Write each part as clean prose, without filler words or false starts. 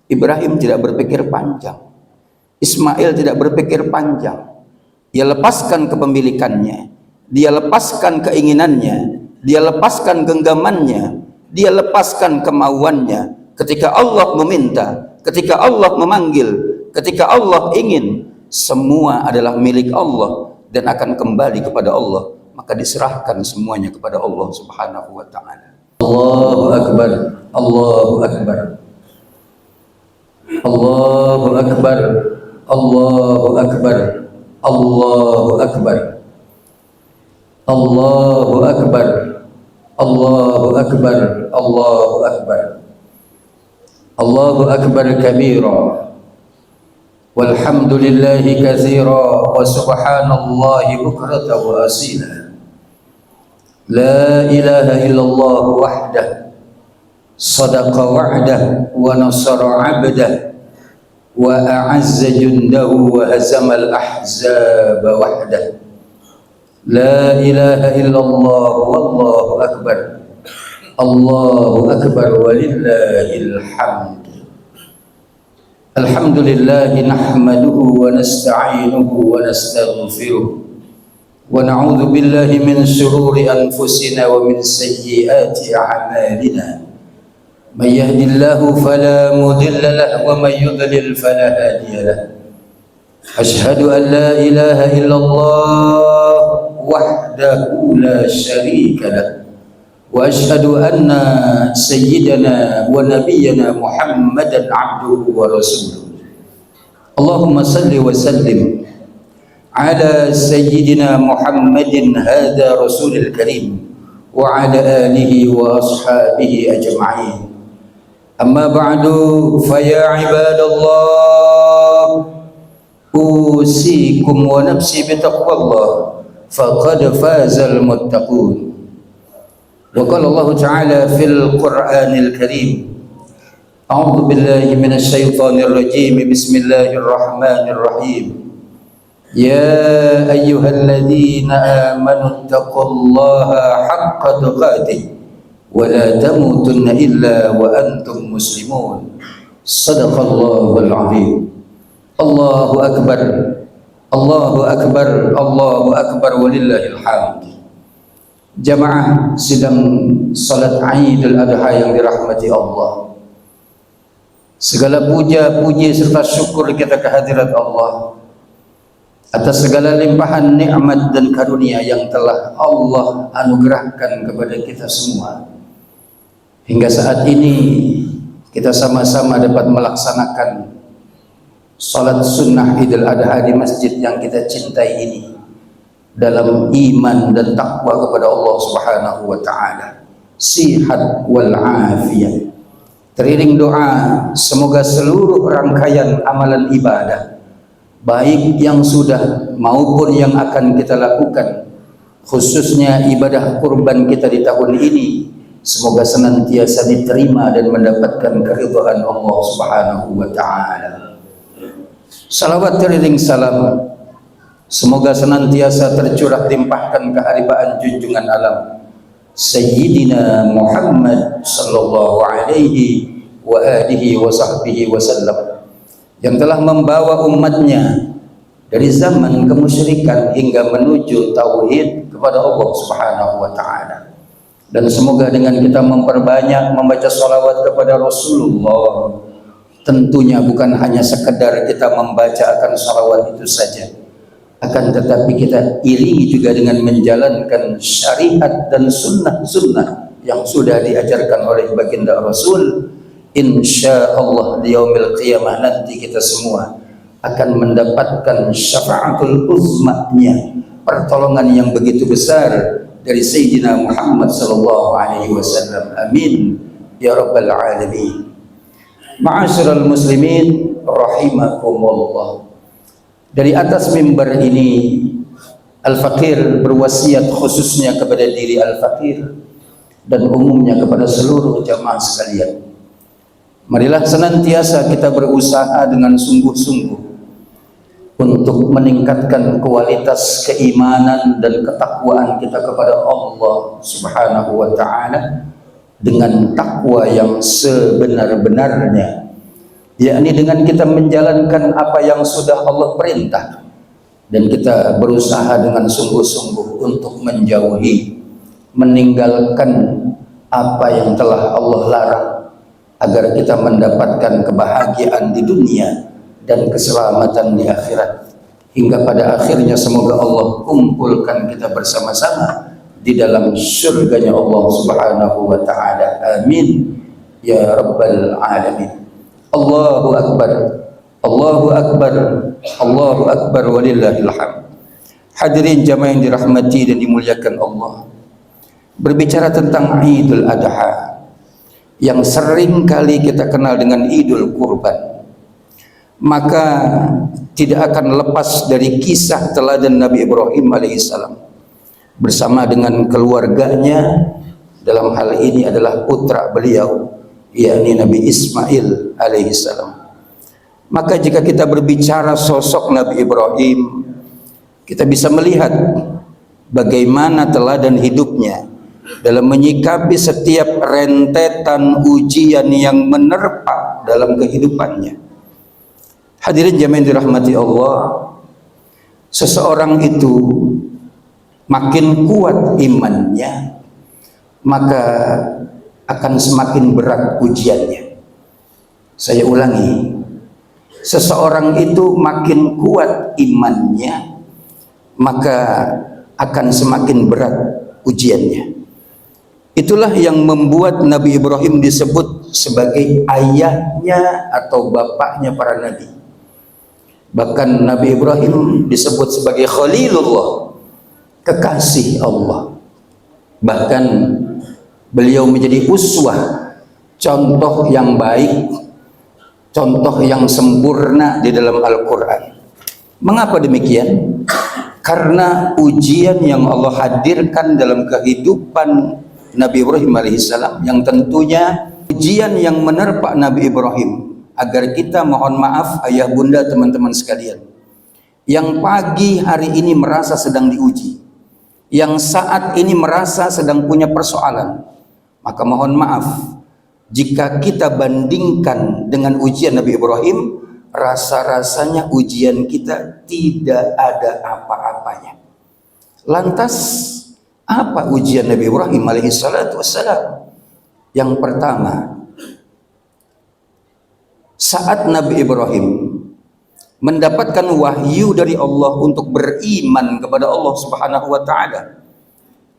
Ibrahim tidak berpikir panjang, Ismail tidak berpikir panjang. Dia lepaskan kepemilikannya, dia lepaskan keinginannya, dia lepaskan genggamannya, dia lepaskan kemauannya. Ketika Allah meminta, ketika Allah memanggil, ketika Allah ingin, semua adalah milik Allah dan akan kembali kepada Allah. Maka diserahkan semuanya kepada Allah Subhanahu wa ta'ala. Allahu Akbar, Allahu Akbar, Allahu Akbar, Allahu Akbar, Allahu Akbar, Allahu Akbar, Allahu Akbar, Allahu Akbar, Allahu Akbar kabira, walhamdulillahi katsira, wa subhanallahi bukratan wa asila. La ilaha illallah wahdah, sadaqa wa'dah, wa nasara 'abdah, wa a'azza jundahu, wa hazamal ahzaba wahdah. La ilaha illallah wallahu akbar, Allahu akbar walillahil hamd. Alhamdulillahi nahmaduhu wa nasta'inuhu wa nastaghfiruh, wa na'udzu billahi min shururi anfusina wa min sayyiati a'malina. Man yahdihillahu fala mudilla lahu wa man yudlil fala hadiya lahu. Ashhadu an la ilaha illallah wahdahu la syarika lahu, wa ashhadu anna sayyidana wa nabiyyana Muhammadan abduhu wa rasuluh. Allahumma salli wa sallim ala sayyidina Muhammadin hadha rasulil karim wa ala alihi wa ashabihi ajma'in. Amma ba'du, fa ya ibadallah, usikum wa nafsi bitaqwallah, faqad fazal muttaqun. Wa qala Allah ta'ala fil Qur'anil Karim, a'udzu billahi minasy syaithanir rajim, bismillahir rahmanir rahim. Ya ayyuhalladzina amanu taqullaha haqqa tuqatih wa la tamutunna illa wa antum muslimun. Shadaqallahul azim. Allahu akbar, Allahu akbar, Allahu akbar walillahil hamd. Jamaah sidang salat Idul Adha yang dirahmati Allah, segala puja, puji serta syukur kita kehadirat Allah atas segala limpahan nikmat dan karunia yang telah Allah anugerahkan kepada kita semua. Hingga saat ini kita sama-sama dapat melaksanakan salat sunnah Idul Adha di masjid yang kita cintai ini dalam iman dan takwa kepada Allah Subhanahu wa ta'ala, sihat wal afiyah. Teriring doa semoga seluruh rangkaian amalan ibadah, baik yang sudah maupun yang akan kita lakukan, khususnya ibadah kurban kita di tahun ini, semoga senantiasa diterima dan mendapatkan keridhaan Allah Subhanahu wa ta'ala. Salawat teriring salam semoga senantiasa tercurah limpahkan keharibaan junjungan alam Sayyidina Muhammad sallallahu alaihi wa alihi wa sahbihi wasallam, yang telah membawa umatnya dari zaman kemusyrikan hingga menuju tauhid kepada Allah Subhanahu wa ta'ala. Dan semoga dengan kita memperbanyak membaca salawat kepada Rasulullah, tentunya bukan hanya sekedar kita membaca akan salawat itu saja, akan tetapi kita iringi juga dengan menjalankan syariat dan sunnah-sunnah yang sudah diajarkan oleh baginda Rasul. Insya Allah di yaumil qiyamah nanti kita semua akan mendapatkan syafa'atul uzma'nya, pertolongan yang begitu besar dari Sayyidina Muhammad sallallahu alaihi wasallam. Amin ya rabbal alamin. Ma'asyiral muslimin rahimakumullah. Dari atas mimbar ini Al-Fakir berwasiat khususnya kepada diri Al-Fakir dan umumnya kepada seluruh jamaah sekalian. Marilah senantiasa kita berusaha dengan sungguh-sungguh untuk meningkatkan kualitas keimanan dan ketakwaan kita kepada Allah Subhanahu wa ta'ala dengan takwa yang sebenar-benarnya, yakni dengan kita menjalankan apa yang sudah Allah perintah dan kita berusaha dengan sungguh-sungguh untuk menjauhi, meninggalkan apa yang telah Allah larang, agar kita mendapatkan kebahagiaan di dunia dan keselamatan di akhirat, hingga pada akhirnya semoga Allah kumpulkan kita bersama-sama di dalam surganya Allah Subhanahu wa ta'ala. Amin ya rabbal alamin. Allahu akbar, Allahu akbar, Allahu akbar, walillahil hamd. Hadirin jamaah yang dirahmati dan dimuliakan Allah, berbicara tentang Idul Adha yang sering kali kita kenal dengan Idul Kurban, maka tidak akan lepas dari kisah teladan Nabi Ibrahim alaihissalam bersama dengan keluarganya. Dalam hal ini adalah putra beliau, yakni Nabi Ismail alaihissalam. Maka jika kita berbicara sosok Nabi Ibrahim, kita bisa melihat bagaimana teladan hidupnya dalam menyikapi setiap rentetan ujian yang menerpa dalam kehidupannya. Hadirin jamaah yang dirahmati Allah, seseorang itu makin kuat imannya, maka akan semakin berat ujiannya. Saya ulangi, seseorang itu makin kuat imannya, maka akan semakin berat ujiannya. Itulah yang membuat Nabi Ibrahim disebut sebagai ayahnya atau bapaknya para nabi. Bahkan Nabi Ibrahim disebut sebagai Khalilullah, kekasih Allah. Bahkan beliau menjadi uswah, contoh yang baik, contoh yang sempurna di dalam Al-Quran. Mengapa demikian? Karena ujian yang Allah hadirkan dalam kehidupan Nabi Ibrahim alaihissalam, yang tentunya ujian yang menerpa Nabi Ibrahim, agar kita, mohon maaf ayah bunda teman-teman sekalian, yang pagi hari ini merasa sedang diuji, yang saat ini merasa sedang punya persoalan, maka mohon maaf jika kita bandingkan dengan ujian Nabi Ibrahim, rasa-rasanya ujian kita tidak ada apa-apanya. Lantas apa ujian Nabi Ibrahim alaihissalatu wassalam? Yang pertama, saat Nabi Ibrahim mendapatkan wahyu dari Allah untuk beriman kepada Allah Subhanahu wa ta'ala,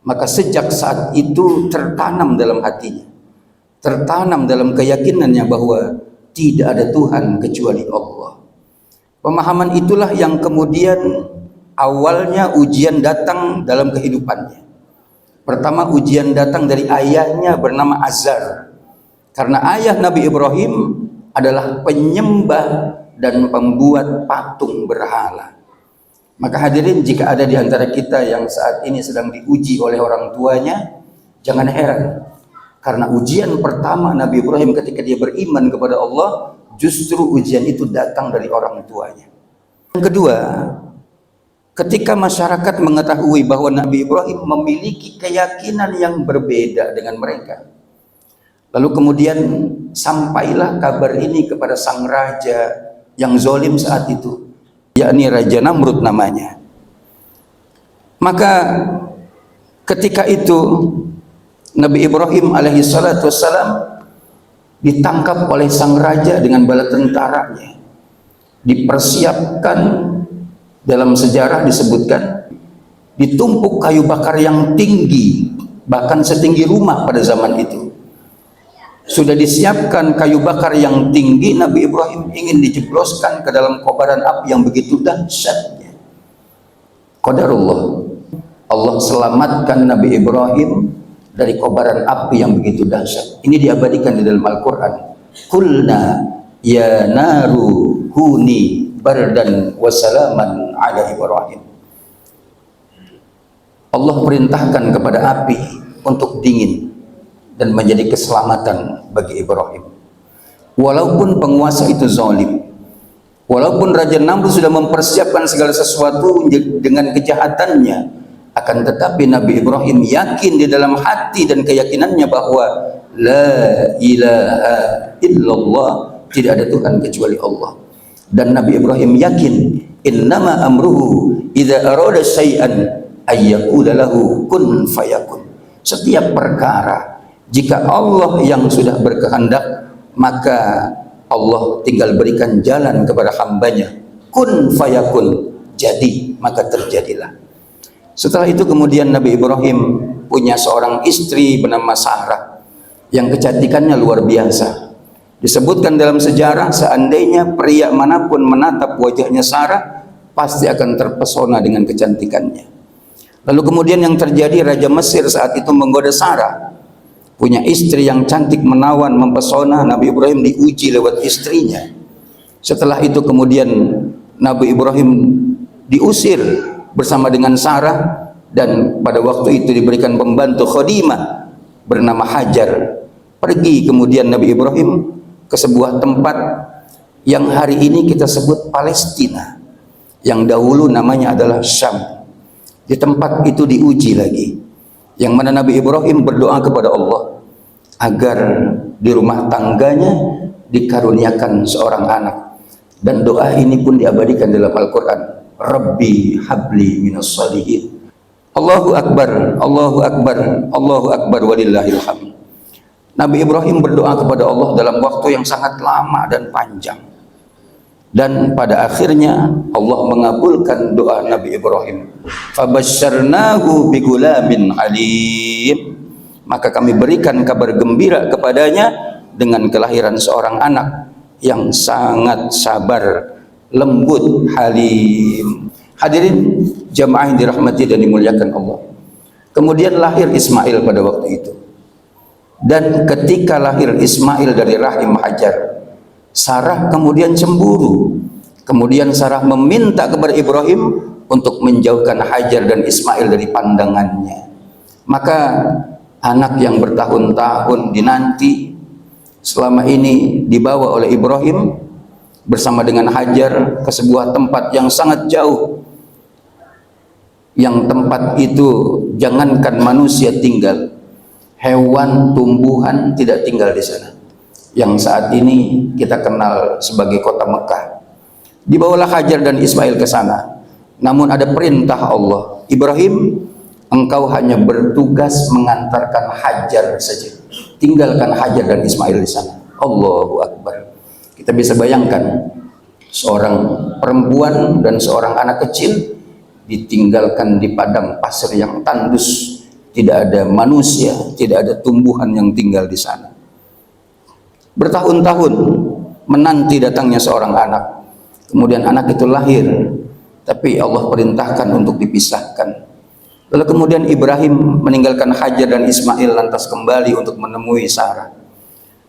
maka sejak saat itu tertanam dalam hatinya, tertanam dalam keyakinannya bahwa tidak ada Tuhan kecuali Allah. Pemahaman itulah yang kemudian awalnya ujian datang dalam kehidupannya. Pertama, ujian datang dari ayahnya bernama Azar, karena ayah Nabi Ibrahim adalah penyembah dan pembuat patung berhala. Maka hadirin, jika ada di antara kita yang saat ini sedang diuji oleh orang tuanya, jangan heran, karena ujian pertama Nabi Ibrahim ketika dia beriman kepada Allah, justru ujian itu datang dari orang tuanya. Yang kedua, ketika masyarakat mengetahui bahwa Nabi Ibrahim memiliki keyakinan yang berbeda dengan mereka, lalu kemudian sampailah kabar ini kepada sang raja yang zalim saat itu, yakni Raja Namrud namanya. Maka ketika itu Nabi Ibrahim alaihi salatu wassalam ditangkap oleh sang raja dengan bala tentaranya. Dipersiapkan, dalam sejarah disebutkan, ditumpuk kayu bakar yang tinggi, bahkan setinggi rumah pada zaman itu. Sudah disiapkan kayu bakar yang tinggi, Nabi Ibrahim ingin dijebloskan ke dalam kobaran api yang begitu dahsyatnya. Qadarullah, Allah selamatkan Nabi Ibrahim dari kobaran api yang begitu dahsyat. Ini diabadikan di dalam Al-Quran. Qulna ya naru huni bardan wa salaman ala Ibrahim. Allah perintahkan kepada api untuk dingin dan menjadi keselamatan bagi Ibrahim. Walaupun penguasa itu zalim, walaupun Raja Namrud sudah mempersiapkan segala sesuatu dengan kejahatannya, akan tetapi Nabi Ibrahim yakin di dalam hati dan keyakinannya bahwa la ilaha illallah tidak ada Tuhan kecuali Allah. Dan Nabi Ibrahim yakin, innama amruhu idza arada syai'an ayyaqula lahu kun fayakun. Setiap perkara jika Allah yang sudah berkehendak, maka Allah tinggal berikan jalan kepada hambanya, kun fayakun, jadi maka terjadilah. Setelah itu kemudian Nabi Ibrahim punya seorang istri bernama Sarah yang kecantikannya luar biasa. Disebutkan dalam sejarah, seandainya pria manapun menatap wajahnya Sarah, pasti akan terpesona dengan kecantikannya. Lalu kemudian yang terjadi, Raja Mesir saat itu menggoda Sarah, punya istri yang cantik, menawan, mempesona. Nabi Ibrahim diuji lewat istrinya. Setelah itu kemudian Nabi Ibrahim diusir bersama dengan Sarah, dan pada waktu itu diberikan pembantu khadimah bernama Hajar. Pergi kemudian Nabi Ibrahim ke sebuah tempat yang hari ini kita sebut Palestina, yang dahulu namanya adalah Syam. Di tempat itu diuji lagi, yang mana Nabi Ibrahim berdoa kepada Allah agar di rumah tangganya dikaruniakan seorang anak, dan doa ini pun diabadikan dalam Al-Quran, Rabbi habli minas shalihin. Allahu Akbar, Allahu Akbar, Allahu Akbar, walillahil hamd. Nabi Ibrahim berdoa kepada Allah dalam waktu yang sangat lama dan panjang, dan pada akhirnya Allah mengabulkan doa Nabi Ibrahim. Fabasyarnahu bigulamin alim, maka kami berikan kabar gembira kepadanya dengan kelahiran seorang anak yang sangat sabar, lembut, halim. Hadirin jamaah yang dirahmati dan dimuliakan Allah, kemudian lahir Ismail pada waktu itu. Dan ketika lahir Ismail dari rahim Hajar, Sarah kemudian cemburu. Kemudian Sarah meminta kepada Ibrahim untuk menjauhkan Hajar dan Ismail dari pandangannya. Maka anak yang bertahun-tahun dinanti selama ini dibawa oleh Ibrahim bersama dengan Hajar ke sebuah tempat yang sangat jauh, yang tempat itu jangankan manusia tinggal, hewan, tumbuhan tidak tinggal di sana, yang saat ini kita kenal sebagai kota Mekah. Dibawalah Hajar dan Ismail ke sana. Namun ada perintah Allah, Ibrahim, engkau hanya bertugas mengantarkan Hajar saja, tinggalkan Hajar dan Ismail di sana. Allahu Akbar. Kita bisa bayangkan seorang perempuan dan seorang anak kecil ditinggalkan di padang pasir yang tandus, tidak ada manusia, tidak ada tumbuhan yang tinggal di sana. Bertahun-tahun menanti datangnya seorang anak. Kemudian anak itu lahir, tapi Allah perintahkan untuk dipisahkan. Lalu kemudian Ibrahim meninggalkan Hajar dan Ismail lantas kembali untuk menemui Sarah.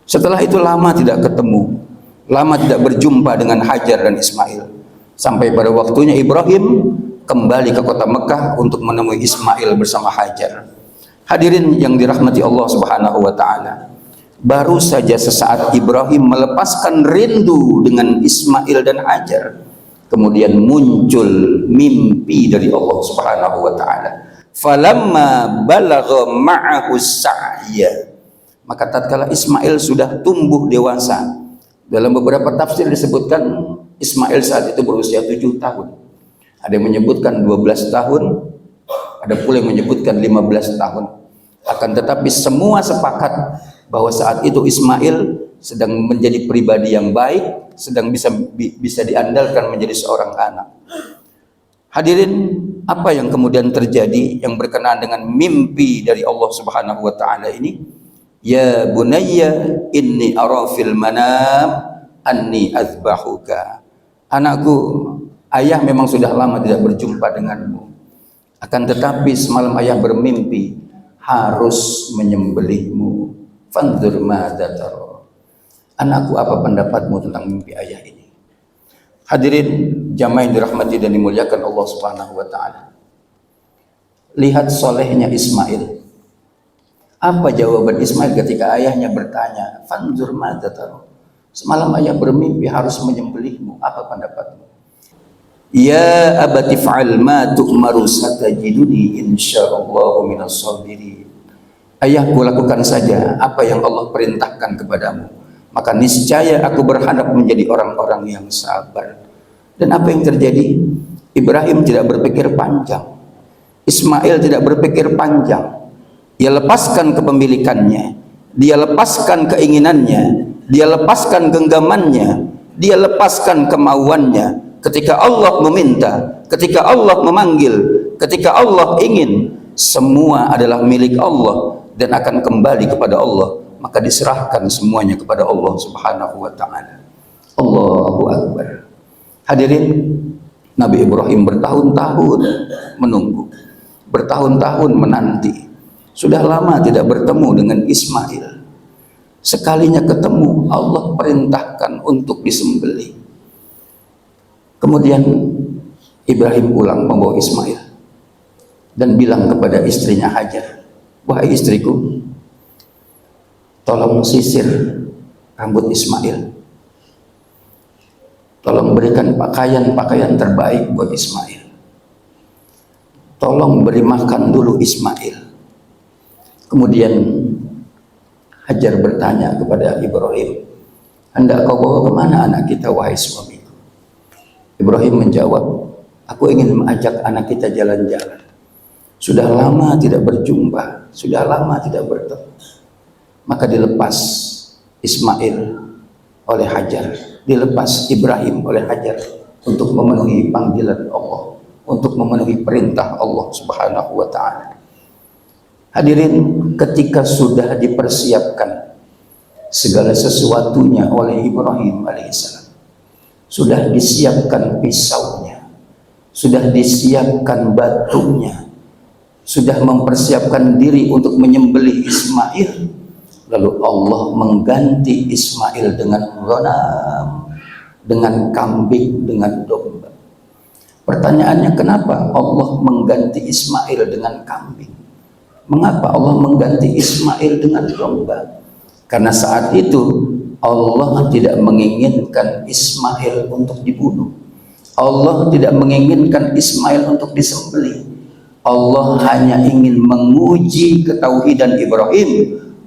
Setelah itu lama tidak ketemu, lama tidak berjumpa dengan Hajar dan Ismail, sampai pada waktunya Ibrahim kembali ke kota Mekah untuk menemui Ismail bersama Hajar. Hadirin yang dirahmati Allah Subhanahu wa taala, baru saja sesaat Ibrahim melepaskan rindu dengan Ismail dan Hajar, kemudian muncul mimpi dari Allah Subhanahu wa taala. Falamma balagha ma'ahu sa'ya, maka tatkala Ismail sudah tumbuh dewasa, dalam beberapa tafsir disebutkan Ismail saat itu berusia 7 tahun. Ada yang menyebutkan 12 tahun, ada pula yang menyebutkan 15 tahun. Akan tetapi semua sepakat bahwa saat itu Ismail sedang menjadi pribadi yang baik, sedang bisa diandalkan menjadi seorang anak. Hadirin, apa yang kemudian terjadi yang berkenaan dengan mimpi dari Allah Subhanahu wa taala ini? Ya bunayya inni ara fil manam anni azbahuka. Anakku, ayah memang sudah lama tidak berjumpa denganmu, akan tetapi semalam ayah bermimpi harus menyembelihmu. Fanzur madza tara. Anakku, apa pendapatmu tentang mimpi ayah ini? Hadirin jamaah yang dirahmati dan dimuliakan Allah Subhanahu wa taala, lihat solehnya Ismail. Apa jawaban Ismail ketika ayahnya bertanya, fanzur madza tara, semalam ayah bermimpi harus menyembelihmu, apa pendapatmu? Ya abati fa'al ma tu'maru satajiduni insyaallahu minas sabirin. Ayahku, lakukan saja apa yang Allah perintahkan kepadamu. maka niscaya aku berharap menjadi orang-orang yang sabar. Dan apa yang terjadi? Ibrahim tidak berpikir panjang, Ismail tidak berpikir panjang. Dia lepaskan kepemilikannya, dia lepaskan keinginannya, dia lepaskan genggamannya, dia lepaskan kemauannya. Ketika Allah meminta, ketika Allah memanggil, ketika Allah ingin, semua adalah milik Allah dan akan kembali kepada Allah, maka diserahkan semuanya kepada Allah Subhanahu wa ta'ala. Allahu Akbar. Hadirin, Nabi Ibrahim bertahun-tahun menunggu, bertahun-tahun menanti. Sudah lama tidak bertemu dengan Ismail. Sekalinya ketemu, Allah perintahkan untuk disembelih. Kemudian Ibrahim pulang membawa Ismail dan bilang kepada istrinya Hajar, "Wahai istriku, tolong sisir rambut Ismail. Tolong berikan pakaian-pakaian terbaik buat Ismail. Tolong beri makan dulu Ismail." Kemudian Hajar bertanya kepada Ibrahim, "Hendak kau bawa kemana anak kita, wahai suamiku?" Ibrahim menjawab, "Aku ingin mengajak anak kita jalan-jalan. Sudah lama tidak berjumpa, sudah lama tidak bertemu." Maka dilepas Ismail oleh Hajar, dilepas Ibrahim oleh Hajar untuk memenuhi panggilan Allah, untuk memenuhi perintah Allah Subhanahu wa ta'ala. Hadirin, ketika sudah dipersiapkan segala sesuatunya oleh Ibrahim alaihissalam, sudah disiapkan pisaunya, sudah disiapkan batunya, sudah mempersiapkan diri untuk menyembelih Ismail, lalu Allah mengganti Ismail dengan ghanam, dengan kambing, dengan domba. Pertanyaannya, kenapa Allah mengganti Ismail dengan kambing? Mengapa Allah mengganti Ismail dengan domba? Karena saat itu Allah tidak menginginkan Ismail untuk dibunuh. Allah tidak menginginkan Ismail untuk disembelih. Allah hanya ingin menguji ketauhidan Ibrahim.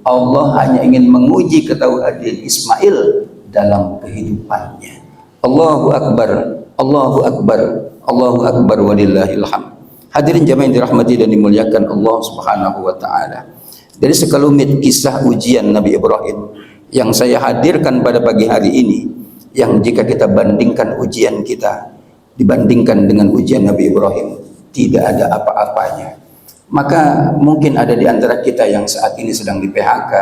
Allah hanya ingin menguji ketauhidan Ismail dalam kehidupannya. Allahu Akbar, Allahu Akbar, Allahu Akbar, walillahil hamd. Hadirin jamaah yang dirahmati dan dimuliakan Allah Subhanahu wa ta'ala. Dari sekelumit kisah ujian Nabi Ibrahim yang saya hadirkan pada pagi hari ini, yang jika kita bandingkan ujian kita dibandingkan dengan ujian Nabi Ibrahim, tidak ada apa-apanya. Maka mungkin ada di antara kita yang saat ini sedang di PHK,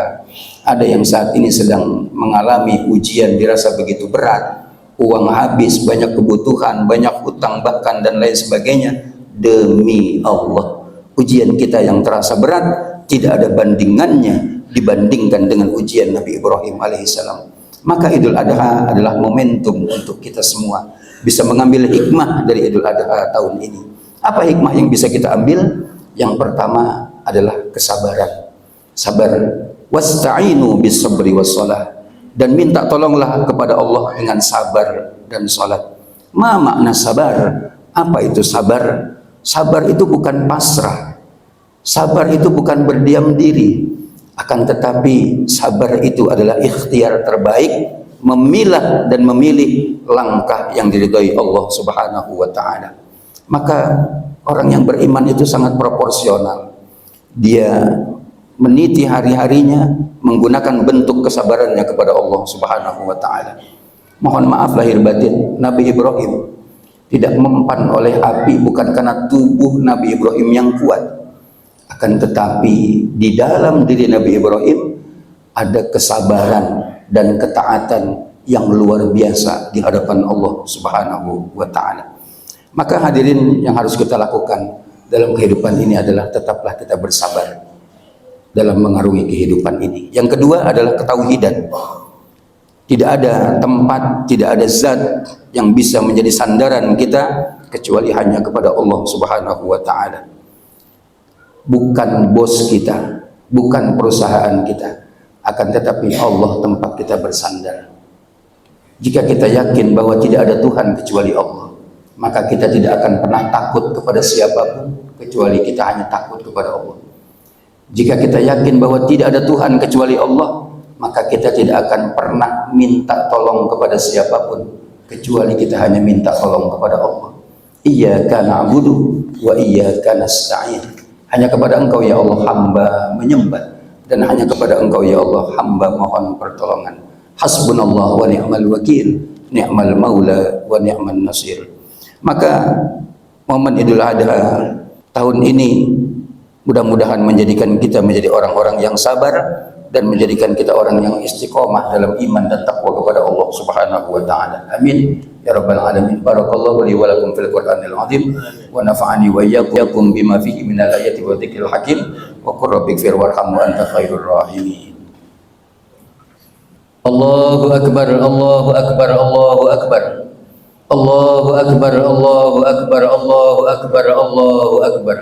ada yang saat ini sedang mengalami ujian dirasa begitu berat, uang habis, banyak kebutuhan, banyak hutang bahkan dan lain sebagainya. Demi Allah, ujian kita yang terasa berat tidak ada bandingannya dibandingkan dengan ujian Nabi Ibrahim alaihissalam. Maka Idul Adha adalah momentum untuk kita semua bisa mengambil hikmah dari Idul Adha tahun ini. Apa hikmah yang bisa kita ambil? Yang pertama adalah kesabaran. Sabar. Wasta'inu bis sabri was shalah. Dan minta tolonglah kepada Allah dengan sabar dan salat. Ma makna sabar? Apa itu sabar? Sabar itu bukan pasrah. Sabar itu bukan berdiam diri. Akan tetapi sabar itu adalah ikhtiar terbaik, memilah dan memilih langkah yang diridhai Allah Subhanahu wa ta'ala. Maka orang yang beriman itu sangat proporsional. Dia meniti hari-harinya menggunakan bentuk kesabarannya kepada Allah Subhanahu wa ta'ala. Mohon maaf lahir batin, Nabi Ibrahim tidak mempan oleh api bukan karena tubuh Nabi Ibrahim yang kuat, akan tetapi di dalam diri Nabi Ibrahim ada kesabaran dan ketaatan yang luar biasa di hadapan Allah Subhanahu wa ta'ala. Maka hadirin, yang harus kita lakukan dalam kehidupan ini adalah tetaplah kita bersabar dalam mengarungi kehidupan ini. Yang kedua adalah ketauhidan. Tidak ada tempat, tidak ada zat yang bisa menjadi sandaran kita kecuali hanya kepada Allah Subhanahu wa ta'ala. Bukan bos kita, bukan perusahaan kita, akan tetapi Allah tempat kita bersandar. Jika kita yakin bahwa tidak ada Tuhan kecuali Allah, maka kita tidak akan pernah takut kepada siapapun kecuali kita hanya takut kepada Allah. Jika kita yakin bahwa tidak ada Tuhan kecuali Allah, maka kita tidak akan pernah minta tolong kepada siapapun kecuali kita hanya minta tolong kepada Allah. Iyyaka na'budu wa iyyaka nasta'in. Hanya kepada Engkau ya Allah hamba menyembah, dan hanya kepada Engkau ya Allah hamba mohon pertolongan. Hasbunallah wa ni'mal wakil, ni'mal maula wa ni'man nasir. Maka momen Idul Adha tahun ini mudah-mudahan menjadikan kita menjadi orang-orang yang sabar dan menjadikan kita orang yang istiqomah dalam iman dan takwa kepada Allah Subhanahu wa taala. Amin ya rabbal alamin. Barakallahu li wa lakum fil Qur'anil azim wa nafa'ani wa iyyakum bima fihi minal ayati wa dzikril hakim wa qur rabbighfir warham wa anta khairur rahimin. Allahu akbar, Allahu akbar, Allahu akbar. Allahu akbar, Allahu akbar, Allahu akbar, Allahu akbar.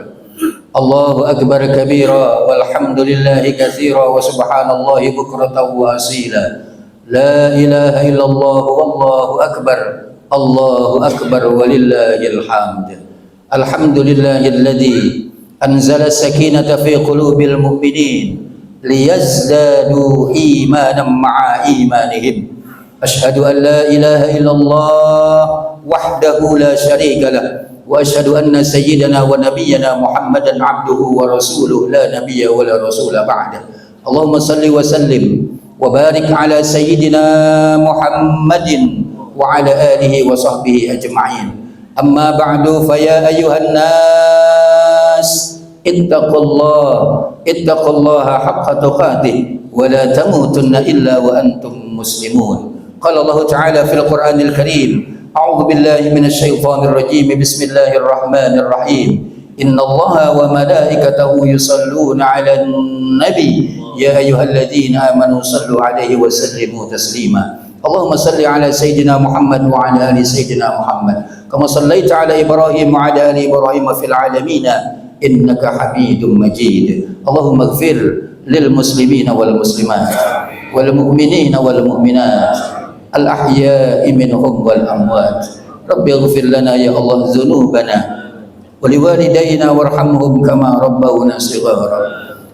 Allahu akbar kabira walhamdulillahi katsira wa subhanallahi bukratan wa asila. La ilaha illallah wallahu akbar. Allahu akbar walillahil hamd. Alhamdulillahilladzi anzala sakinata fi qulubil mu'minin liyazdadu imanan ma'a imanihim. Ashhadu an la ilaha illallah wahdahu la syarika lah wa ashhadu anna sayyidana wa nabiyyana Muhammadan abduhu wa rasuluhu la nabiyya wa la rasula ba'da. Allahumma salli wa sallim wa barik ala sayyidina Muhammadin wa ala alihi wa sahbihi ajma'in. Amma ba'du fa ya ayyuhan nas ittaqullaha haqqa tuqatih wa la tamutunna illa wa antum muslimun. Qala Allah Ta'ala fil Qur'anil Karim, a'udzu billahi minasy syaithanir rajim, bismillahir rahmanir rahim. Innallaha wa malaikatahu yusholluna 'alan nabi ya ayyuhalladzina amanu shallu 'alaihi wa sallimu taslima. Allahumma shalli 'ala sayyidina Muhammad wa 'ala ali sayyidina Muhammad kama shallaita 'ala Ibrahim wa 'ala ali Ibrahim fil 'alamin innaka Hamidum Majid. Allahumma ighfir lil muslimina wal muslimat wal mu'minina wal mu'minat al-ahya'i minhum wal amwat. Rabbi ighfir lana ya Allah dzunubana wa liwalidayna warhamhum kama rabbawna shighara.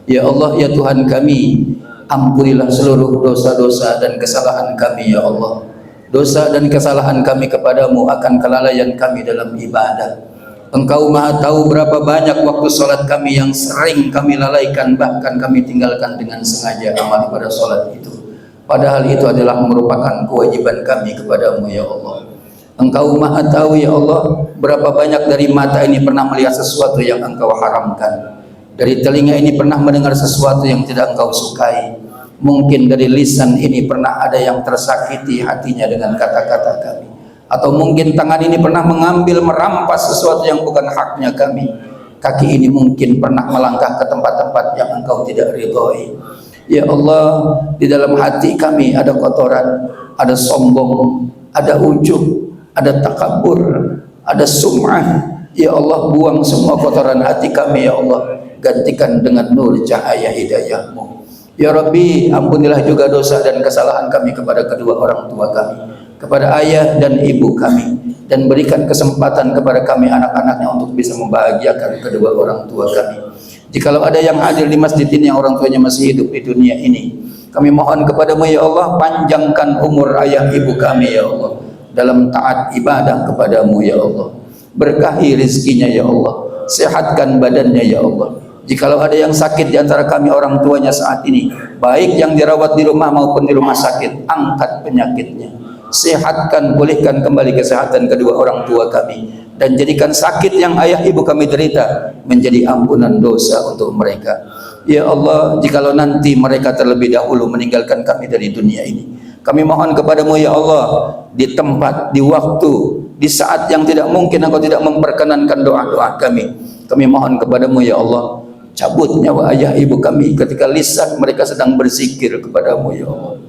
Ya Allah ya Tuhan kami, ampunilah seluruh dosa-dosa dan kesalahan kami ya Allah. Dosa dan kesalahan kami kepadamu akan kelalaian kami dalam ibadah. Engkau maha tahu berapa banyak waktu salat kami yang sering kami lalaikan, bahkan kami tinggalkan dengan sengaja amal pada salat itu. Padahal itu adalah merupakan kewajiban kami kepadamu ya Allah. Engkau maha tahu ya Allah berapa banyak dari mata ini pernah melihat sesuatu yang engkau haramkan, dari telinga ini pernah mendengar sesuatu yang tidak engkau sukai, mungkin dari lisan ini pernah ada yang tersakiti hatinya dengan kata-kata kami, atau mungkin tangan ini pernah mengambil merampas sesuatu yang bukan haknya kami, kaki ini mungkin pernah melangkah ke tempat-tempat yang engkau tidak ridhoi. Ya Allah, di dalam hati kami ada kotoran, ada sombong, ada ujub, ada takabur, ada sum'ah. Ya Allah, buang semua kotoran hati kami ya Allah, gantikan dengan nur cahaya hidayah-Mu. Ya Rabbi, ampunilah juga dosa dan kesalahan kami kepada kedua orang tua kami, kepada ayah dan ibu kami, dan berikan kesempatan kepada kami anak-anaknya untuk bisa membahagiakan kedua orang tua kami. Jikalau ada yang hadir di masjid ini yang orang tuanya masih hidup di dunia ini, kami mohon kepadamu ya Allah, panjangkan umur ayah ibu kami ya Allah dalam taat ibadah kepadamu ya Allah. Berkahi rezekinya ya Allah, sehatkan badannya ya Allah. Jikalau ada yang sakit di antara kami orang tuanya saat ini, baik yang dirawat di rumah maupun di rumah sakit, angkat penyakitnya, sehatkan, pulihkan kembali kesehatan kedua orang tua kami, dan jadikan sakit yang ayah ibu kami derita menjadi ampunan dosa untuk mereka. Ya Allah, jikalau nanti mereka terlebih dahulu meninggalkan kami dari dunia ini, kami mohon kepadamu ya Allah, di tempat, di waktu, di saat yang tidak mungkin engkau tidak memperkenankan doa-doa kami, kami mohon kepadamu ya Allah, cabut nyawa ayah ibu kami ketika lisan mereka sedang berzikir kepadamu ya Allah.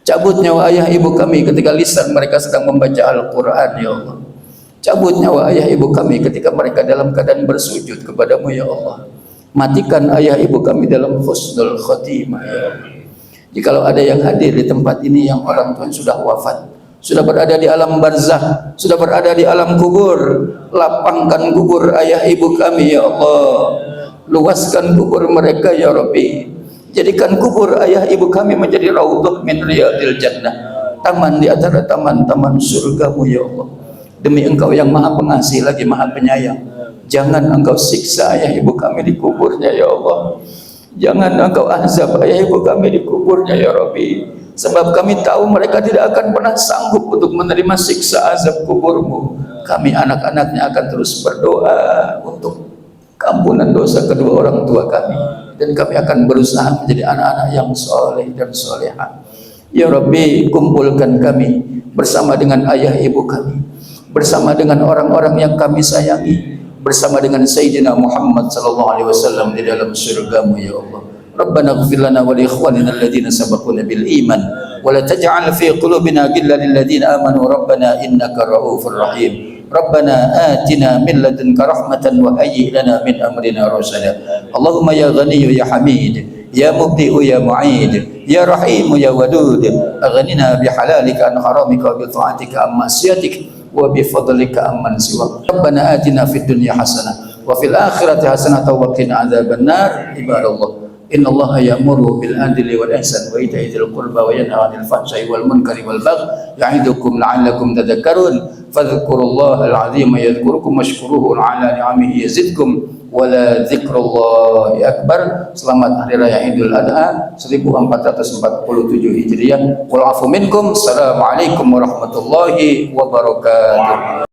Cabut nyawa ayah ibu kami ketika lisan mereka sedang membaca Al-Quran ya Allah. Cabut nyawa ayah ibu kami ketika mereka dalam keadaan bersujud kepadamu ya Allah. Matikan ayah ibu kami dalam husnul khotimah ya Allah. Jikalau ada yang hadir di tempat ini yang orang tua sudah wafat, sudah berada di alam barzakh, sudah berada di alam kubur, lapangkan kubur ayah ibu kami ya Allah. Luaskan kubur mereka ya Rabbi. Jadikan kubur ayah ibu kami menjadi raudhah min riyadil jannah, taman di antara taman-taman surgamu ya Allah. Demi Engkau yang maha pengasih lagi maha penyayang, jangan Engkau siksa ayah ibu kami di kuburnya ya Allah. Jangan Engkau azab ayah ibu kami di kuburnya ya Rabbi. Sebab kami tahu mereka tidak akan pernah sanggup untuk menerima siksa azab kuburmu. Kami anak-anaknya akan terus berdoa untuk keampunan dosa kedua orang tua kami, dan kami akan berusaha menjadi anak-anak yang soleh dan soleha. Ya Rabbi, kumpulkan kami bersama dengan ayah ibu kami, bersama dengan orang-orang yang kami sayangi, bersama dengan Sayyidina Muhammad sallallahu alaihi wasallam di dalam surgamu ya Allah. Rabbana ighfir lana wa li ikhwanina alladhina sabaquna bil iman wa la taj'al fi qulubina ghillan lil ladzina amanu rabbana innaka ra'ufur rahim. Rabbana atina min ladunka rahmatan wa hayyi' lana min amrina rashada. Allahumma ya Ghaniyyu ya Hamid, ya Mubdi'u ya Mu'id, ya Rahimu ya Wadud, aghnina bihalalika an haramika wa bi ta'atika an ma'siyatik wa bi fadlika amman siwak. Rabbana atina fid dunya hasanah wa fil akhirati hasanah wa qina adzabannar. Ibadallah, inna Allaha ya'muru bil adli wal ihsan wa ita'i dzil qurba wa yanha 'anil fahsya'i wal munkari wal baghi ya'idukum la'allakum tadhakkarun. Fadhkurullaha al-'azima yadhkurukum washkuruhu 'ala ni'amihi yazidkum wa la dzikrullahi akbar. Selamat hari raya Idul Adha 1447 Hijriah. Wal 'afu minkum. Assalamualaikum warahmatullahi wabarakatuh.